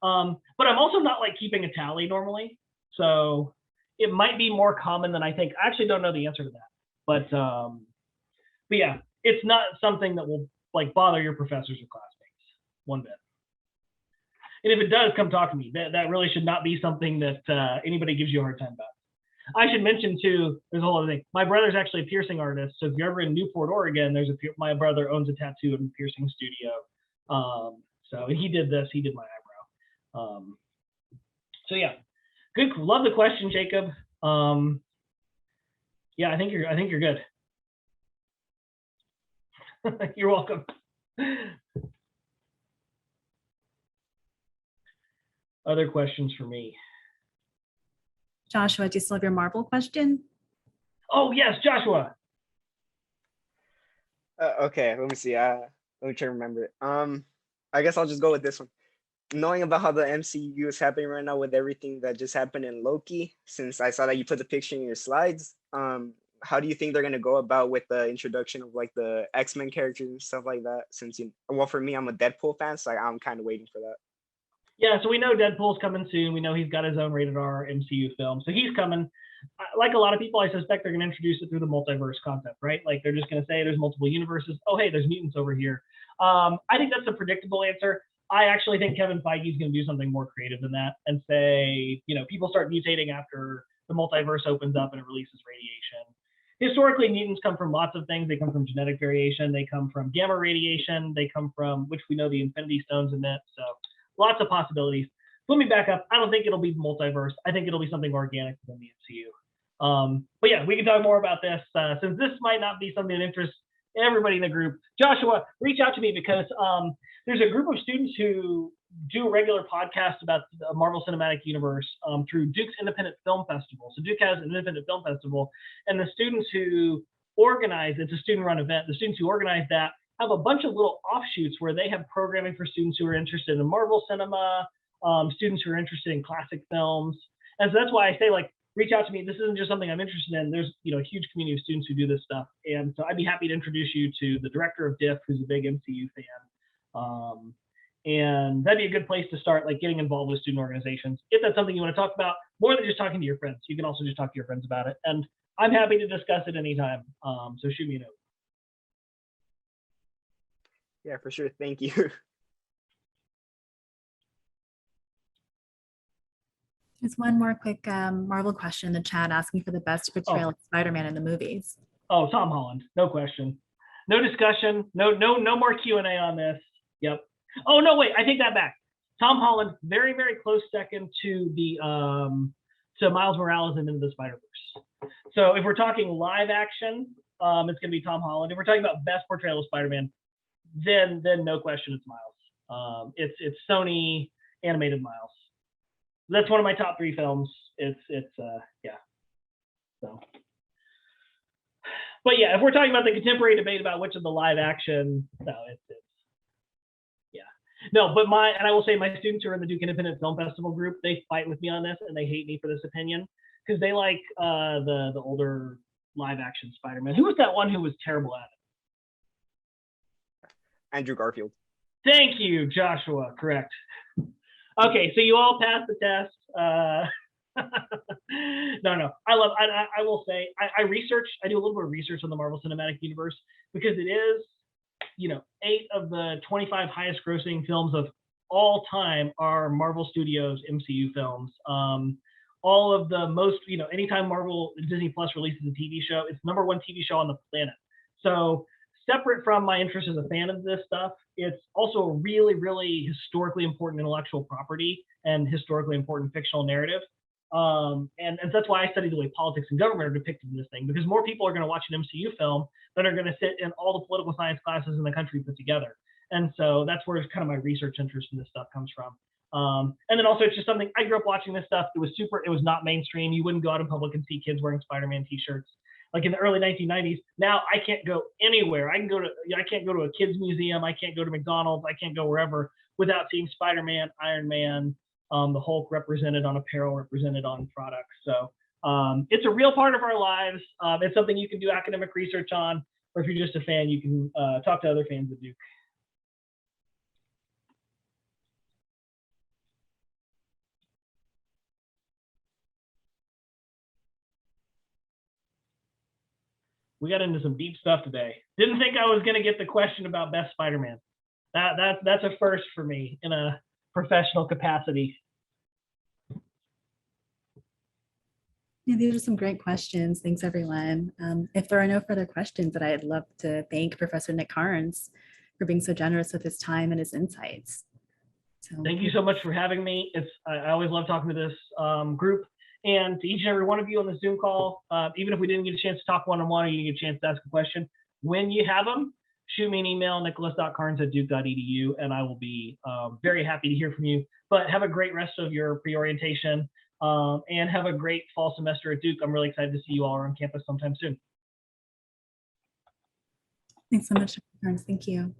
[SPEAKER 3] But I'm also not like keeping a tally normally. So it might be more common than I think. I actually don't know the answer to that. But yeah, it's not something that will like bother your professors or classmates one bit. And if it does, come talk to me. That really should not be something that anybody gives you a hard time about. I should mention too, there's a whole other thing. My brother's actually a piercing artist. So if you're ever in Newport, Oregon, my brother owns a tattoo and piercing studio. So he did my eyebrow. So yeah, good. Love the question, Jacob. Yeah, I think you're good. You're welcome. Other questions for me?
[SPEAKER 2] Joshua, do you still have your Marvel question?
[SPEAKER 3] Oh yes, Joshua.
[SPEAKER 4] Okay, let me see. Let me try to remember it. I guess I'll just go with this one. Knowing about how the MCU is happening right now with everything that just happened in Loki, since I saw that you put the picture in your slides, how do you think they're gonna go about with the introduction of like the X-Men characters and stuff like that? Since well, for me, I'm a Deadpool fan, so I'm kind of waiting for that.
[SPEAKER 3] Yeah, so we know Deadpool's coming soon. We know he's got his own rated R MCU film, so he's coming. Like a lot of people, I suspect they're going to introduce it through the multiverse concept, right? Like they're just going to say there's multiple universes. Oh, hey, there's mutants over here. I think that's a predictable answer. I actually think Kevin Feige is going to do something more creative than that and say, people start mutating after the multiverse opens up and it releases radiation. Historically, mutants come from lots of things. They come from genetic variation. They come from gamma radiation. They come from, which we know the Infinity Stones emit. So lots of possibilities. Let me back up. I don't think it'll be multiverse. I think it'll be something organic within the MCU. But yeah, we can talk more about this since this might not be something that interests everybody in the group. Joshua, reach out to me because there's a group of students who do a regular podcast about the Marvel Cinematic Universe through Duke's Independent Film Festival. So Duke has an independent film festival, and the students who organize, it's a student-run event, the students who organize that have a bunch of little offshoots where they have programming for students who are interested in Marvel cinema, students who are interested in classic films. And so that's why I say, like, reach out to me. This isn't just something I'm interested in. There's, a huge community of students who do this stuff. And so I'd be happy to introduce you to the director of DIF, who's a big MCU fan. And that'd be a good place to start, like getting involved with student organizations. If that's something you want to talk about, more than just talking to your friends, you can also just talk to your friends about it. And I'm happy to discuss it anytime. So shoot me a note.
[SPEAKER 4] Yeah, for sure. Thank you.
[SPEAKER 2] There's one more quick Marvel question in the chat asking for the best portrayal of Spider-Man in the movies.
[SPEAKER 3] Oh, Tom Holland, no question, no discussion, no more Q&A on this. Yep. Oh no, wait, I take that back. Tom Holland, very very close second to the to Miles Morales and Into the Spider-Verse. So if we're talking live action, it's gonna be Tom Holland. If we're talking about best portrayal of Spider-Man, then no question it's Miles. It's Sony animated Miles. That's one of my top 3 films. It's yeah. So, but yeah, if we're talking about the contemporary debate about which of the live action, no, it's yeah. No, but and I will say my students who are in the Duke Independent Film Festival group, they fight with me on this and they hate me for this opinion because they like the older live action Spider-Man. Who was that one who was terrible at it?
[SPEAKER 4] Andrew Garfield.
[SPEAKER 3] Thank you, Joshua. Correct. Okay, so you all passed the test. No. I will say, I do a little bit of research on the Marvel Cinematic Universe because it is, 8 of the 25 highest grossing films of all time are Marvel Studios MCU films. All of the most, anytime Marvel Disney Plus releases a TV show, it's #1 TV show on the planet. So separate from my interest as a fan of this stuff, it's also a really, really historically important intellectual property and historically important fictional narrative. And that's why I study the way politics and government are depicted in this thing, because more people are going to watch an MCU film than are going to sit in all the political science classes in the country put together. And so that's where kind of my research interest in this stuff comes from. And then also it's just something, I grew up watching this stuff. It was not mainstream. You wouldn't go out in public and see kids wearing Spider-Man t-shirts. Like in the early 1990s, now I can't go anywhere. I can't go to a kids museum. I can't go to McDonald's. I can't go wherever without seeing Spider-Man, Iron Man, the Hulk represented on apparel, represented on products. So it's a real part of our lives. It's something you can do academic research on, or if you're just a fan, you can talk to other fans of Duke. We got into some deep stuff today. Didn't think I was going to get the question about best Spider-Man. That's a first for me in a professional capacity.
[SPEAKER 2] Yeah, these are some great questions. Thanks, everyone. If there are no further questions, that I'd love to thank Professor Nick Carnes for being so generous with his time and his insights. So,
[SPEAKER 3] thank you so much for having me. I always love talking to this group. And to each and every one of you on the Zoom call, even if we didn't get a chance to talk one-on-one or you didn't get a chance to ask a question, when you have them, shoot me an email, nicholas.carnes@duke.edu, and I will be very happy to hear from you. But have a great rest of your pre-orientation and have a great fall semester at Duke. I'm really excited to see you all around campus sometime soon.
[SPEAKER 2] Thanks so much, Dr. Carnes. Thank you.